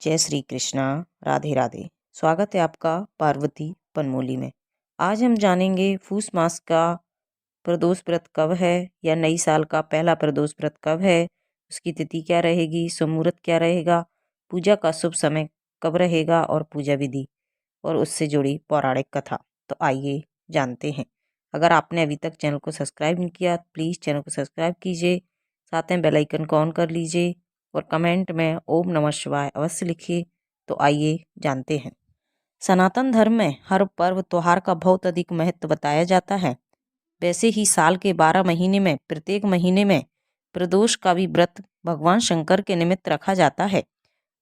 जय श्री कृष्णा। राधे राधे। स्वागत है आपका पार्वती पनमोली में। आज हम जानेंगे पूस मास का प्रदोष व्रत कब है या नई साल का पहला प्रदोष व्रत कब है, उसकी तिथि क्या रहेगी, शुभ मुहूर्त क्या रहेगा, पूजा का शुभ समय कब रहेगा और पूजा विधि और उससे जुड़ी पौराणिक कथा। तो आइए जानते हैं। अगर आपने अभी तक चैनल को सब्सक्राइब नहीं किया प्लीज़ चैनल को सब्सक्राइब कीजिए, साथ में बेल आइकन को ऑन कर लीजिए और कमेंट में ओम नमः शिवाय अवश्य लिखिए। तो आइए जानते हैं। सनातन धर्म में हर पर्व त्योहार का बहुत अधिक महत्व बताया जाता है। वैसे ही साल के 12 महीने में प्रत्येक महीने में प्रदोष का भी व्रत भगवान शंकर के निमित्त रखा जाता है।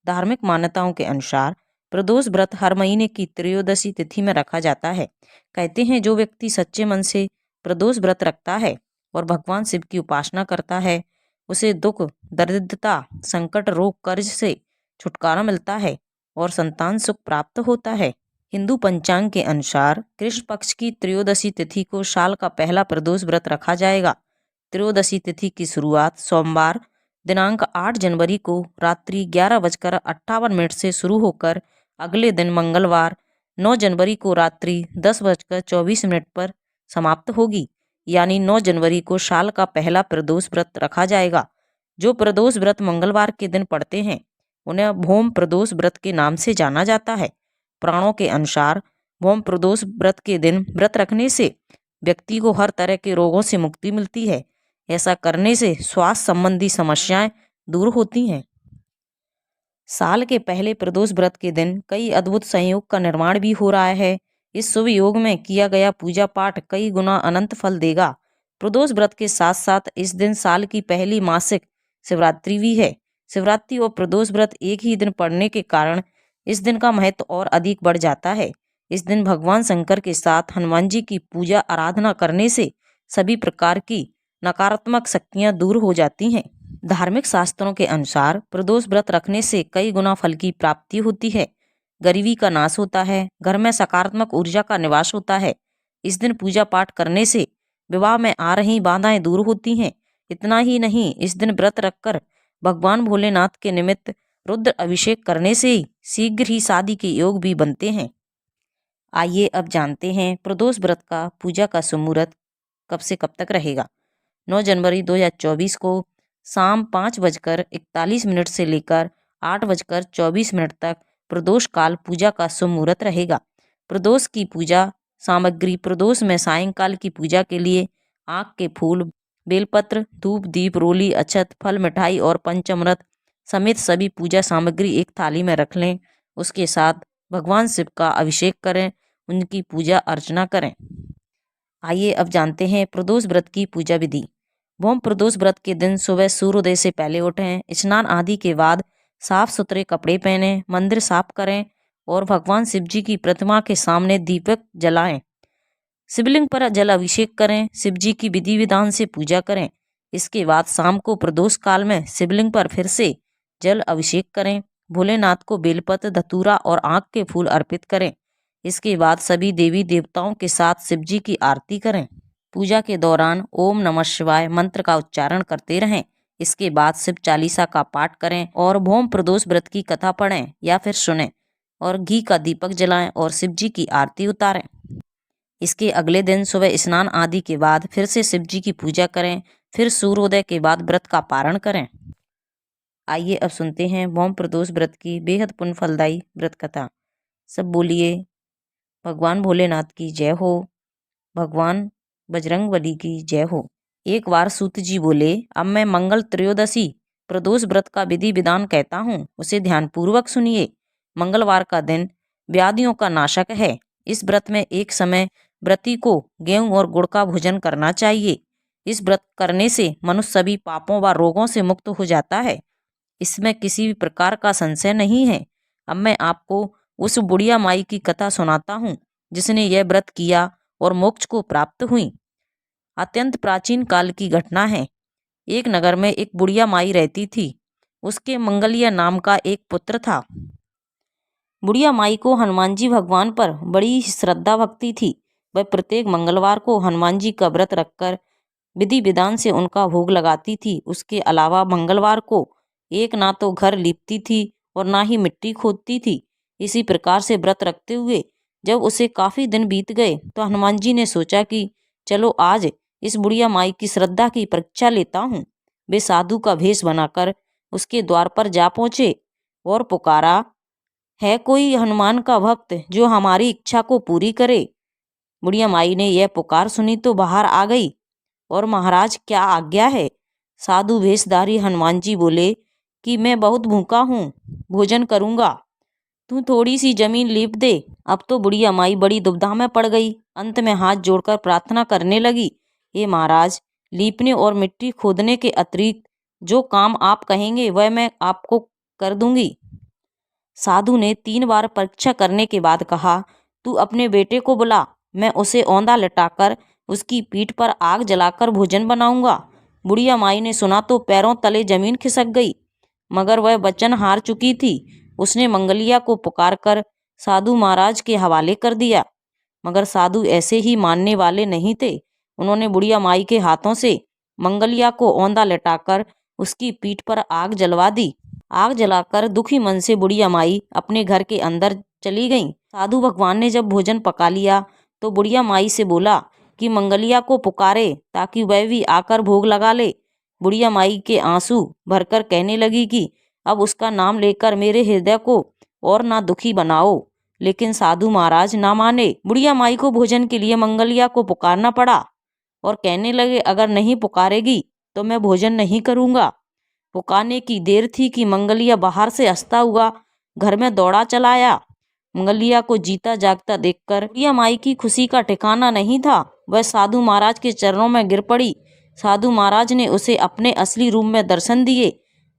धार्मिक मान्यताओं के अनुसार प्रदोष व्रत हर महीने की त्रयोदशी तिथि में रखा जाता है। कहते हैं जो व्यक्ति सच्चे मन से प्रदोष व्रत रखता है और भगवान शिव की उपासना करता है उसे दुख, दरिद्रता, संकट, रोग, कर्ज से छुटकारा मिलता है और संतान सुख प्राप्त होता है। हिंदू पंचांग के अनुसार कृष्ण पक्ष की त्रयोदशी तिथि को साल का पहला प्रदोष व्रत रखा जाएगा। त्रयोदशी तिथि की शुरुआत सोमवार दिनांक 8 जनवरी को रात्रि 11:58 से शुरू होकर अगले दिन मंगलवार 9 जनवरी को रात्रि 10:24 पर समाप्त होगी। यानी 9 जनवरी को साल का पहला प्रदोष व्रत रखा जाएगा। जो प्रदोष व्रत मंगलवार के दिन पड़ते हैं उन्हें भौम प्रदोष व्रत के नाम से जाना जाता है। पुराणों के अनुसार भौम प्रदोष व्रत के दिन व्रत रखने से व्यक्ति को हर तरह के रोगों से मुक्ति मिलती है। ऐसा करने से स्वास्थ्य संबंधी समस्याएं दूर होती हैं। साल के पहले प्रदोष व्रत के दिन कई अद्भुत संयोग का निर्माण भी हो रहा है। इस शुभ योग में किया गया पूजा पाठ कई गुना अनंत फल देगा। प्रदोष व्रत के साथ साथ इस दिन साल की पहली मासिक शिवरात्रि भी है। शिवरात्रि और प्रदोष व्रत एक ही दिन पड़ने के कारण इस दिन का महत्व और अधिक बढ़ जाता है। इस दिन भगवान शंकर के साथ हनुमान जी की पूजा आराधना करने से सभी प्रकार की नकारात्मक शक्तियां दूर हो जाती हैं। धार्मिक शास्त्रों के अनुसार प्रदोष व्रत रखने से कई गुना फल की प्राप्ति होती है। गरीबी का नाश होता है, घर में सकारात्मक ऊर्जा का निवास होता है। इस दिन पूजा पाठ करने से विवाह में आ रही बाधाएं दूर होती हैं। इतना ही नहीं, इस दिन व्रत रखकर भगवान भोलेनाथ के निमित्त रुद्र अभिषेक करने से शीघ्र ही शादी के योग भी बनते हैं। आइए अब जानते हैं प्रदोष व्रत का पूजा का शुभ मुहूर्त कब से कब तक रहेगा। 9 जनवरी 2024 को शाम 5:41 से लेकर 8:24 तक प्रदोष काल पूजा का शुभ मुहूर्त रहेगा। प्रदोष की पूजा सामग्री प्रदोष में सायंकाल की पूजा के लिए आक के फूल, बेलपत्र, धूप, दीप, रोली, अक्षत, फल, मिठाई और पंचामृत समेत सभी पूजा सामग्री एक थाली में रख लें। उसके साथ भगवान शिव का अभिषेक करें, उनकी पूजा अर्चना करें। आइए अब जानते हैं प्रदोष व्रत की पूजा विधि। भौम प्रदोष व्रत के दिन सुबह सूर्योदय से पहले उठें, स्नान आदि के बाद साफ सुथरे कपड़े पहनें, मंदिर साफ करें और भगवान शिव जी की प्रतिमा के सामने दीपक जलाएं। शिवलिंग पर जल अभिषेक करें, शिव जी की विधि विधान से पूजा करें। इसके बाद शाम को प्रदोष काल में शिवलिंग पर फिर से जल अभिषेक करें। भोलेनाथ को बेलपत्र, धतूरा और आँख के फूल अर्पित करें। इसके बाद सभी देवी देवताओं के साथ शिव जी की आरती करें। पूजा के दौरान ओम नमः शिवाय मंत्र का उच्चारण करते रहें। इसके बाद शिव चालीसा का पाठ करें और भौम प्रदोष व्रत की कथा पढ़ें या फिर सुनें और घी का दीपक जलाएं और शिव जी की आरती उतारें। इसके अगले दिन सुबह स्नान आदि के बाद फिर से शिव जी की पूजा करें, फिर सूर्योदय के बाद व्रत का पारण करें। आइए अब सुनते हैं भौम प्रदोष व्रत की बेहद पुण्य फलदायी व्रत कथा। सब बोलिए भगवान भोलेनाथ की जय हो, भगवान बजरंगबली की जय हो। एक बार सूत जी बोले, अब मैं मंगल त्रयोदशी प्रदोष व्रत का विधि विधान कहता हूँ, उसे ध्यानपूर्वक सुनिए। मंगलवार का दिन व्याधियों का नाशक है। इस व्रत में एक समय व्रती को गेहूं और गुड़ का भोजन करना चाहिए। इस व्रत करने से मनुष्य सभी पापों व रोगों से मुक्त हो जाता है। इसमें किसी भी प्रकार का संशय नहीं है। अब मैं आपको उस बुढ़िया माई की कथा सुनाता हूँ जिसने यह व्रत किया और मोक्ष को प्राप्त हुई। अत्यंत प्राचीन काल की घटना है। एक नगर में एक बुढ़िया माई रहती थी। उसके मंगलिया नाम का एक पुत्र था। बुढ़िया माई को हनुमान जी भगवान पर बड़ी श्रद्धा भक्ति थी। वह प्रत्येक मंगलवार को हनुमान जी का व्रत रखकर विधि विधान से उनका भोग लगाती थी। उसके अलावा मंगलवार को एक ना तो घर लीपती थी और ना ही मिट्टी खोदती थी। इसी प्रकार से व्रत रखते हुए जब उसे काफी दिन बीत गए तो हनुमान जी ने सोचा कि चलो आज इस बुढ़िया माई की श्रद्धा की परीक्षा लेता हूँ। वे साधु का भेष बनाकर उसके द्वार पर जा पहुंचे और पुकारा, है कोई हनुमान का भक्त जो हमारी इच्छा को पूरी करे। बुढ़िया माई ने यह पुकार सुनी तो बाहर आ गई और महाराज क्या आज्ञा है। साधु भेषधारी हनुमान जी बोले कि मैं बहुत भूखा हूँ, भोजन करूँगा, तू थोड़ी सी जमीन लीप दे। अब तो बुढ़िया माई बड़ी दुविधा में पड़ गई। अंत में हाथ जोड़कर प्रार्थना करने लगी, हे महाराज, लीपने और मिट्टी खोदने के अतिरिक्त जो काम आप कहेंगे वह मैं आपको कर दूंगी। साधु ने 3 बार परीक्षा करने के बाद कहा, तू अपने बेटे को बुला, मैं उसे औंधा लटाकर उसकी पीठ पर आग जलाकर भोजन बनाऊंगा। बुढ़िया माई ने सुना तो पैरों तले जमीन खिसक गई, मगर वह वचन हार चुकी थी। उसने मंगलिया को पुकारकर साधु महाराज के हवाले कर दिया, मगर साधु ऐसे ही मानने वाले नहीं थे। उन्होंने बुढ़िया माई के हाथों से मंगलिया को औंधा लटाकर उसकी पीठ पर आग जलवा दी। आग जलाकर दुखी मन से बुढ़िया माई अपने घर के अंदर चली गईं। साधु भगवान ने जब भोजन पका लिया तो बुढ़िया माई से बोला कि मंगलिया को पुकारे ताकि वह भी आकर भोग लगा ले। बुढ़िया माई के आंसू भरकर कहने लगी कि अब उसका नाम लेकर मेरे हृदय को और ना दुखी बनाओ, लेकिन साधु महाराज ना माने। बुढ़िया माई को भोजन के लिए मंगलिया को पुकारना पड़ा और कहने लगे, अगर नहीं पुकारेगी तो मैं भोजन नहीं करूँगा। पुकारने की देर थी कि मंगलिया बाहर से हंसता हुआ घर में दौड़ा चला आया। मंगलिया को जीता जागता देखकर बुढ़िया माई की खुशी का ठिकाना नहीं था। वह साधु महाराज के चरणों में गिर पड़ी। साधु महाराज ने उसे अपने असली रूप में दर्शन दिए।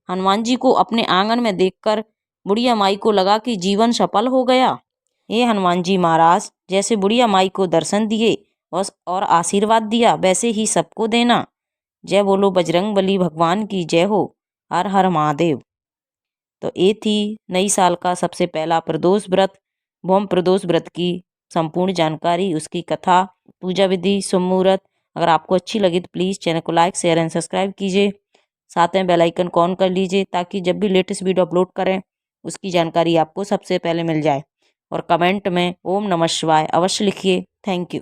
हनुमान जी को अपने आंगन में देखकर बुढ़िया माई को लगा कि जीवन सफल हो गया। ये हनुमान जी महाराज, जैसे बुढ़िया माई को दर्शन दिए और आशीर्वाद दिया वैसे ही सबको देना। जय बोलो बजरंगबली भगवान की जय हो। हर हर महादेव। तो ये थी नई साल का सबसे पहला प्रदोष व्रत, भौम प्रदोष व्रत की संपूर्ण जानकारी, उसकी कथा, पूजा विधि, शुभ मुहूर्त। अगर आपको अच्छी लगी तो प्लीज़ चैनल को लाइक, शेयर एंड सब्सक्राइब कीजिए। साथ में बेल आइकन को ऑन कर लीजिए ताकि जब भी लेटेस्ट वीडियो अपलोड करें उसकी जानकारी आपको सबसे पहले मिल जाए। और कमेंट में ओम नमः शिवाय अवश्य लिखिए। Thank you.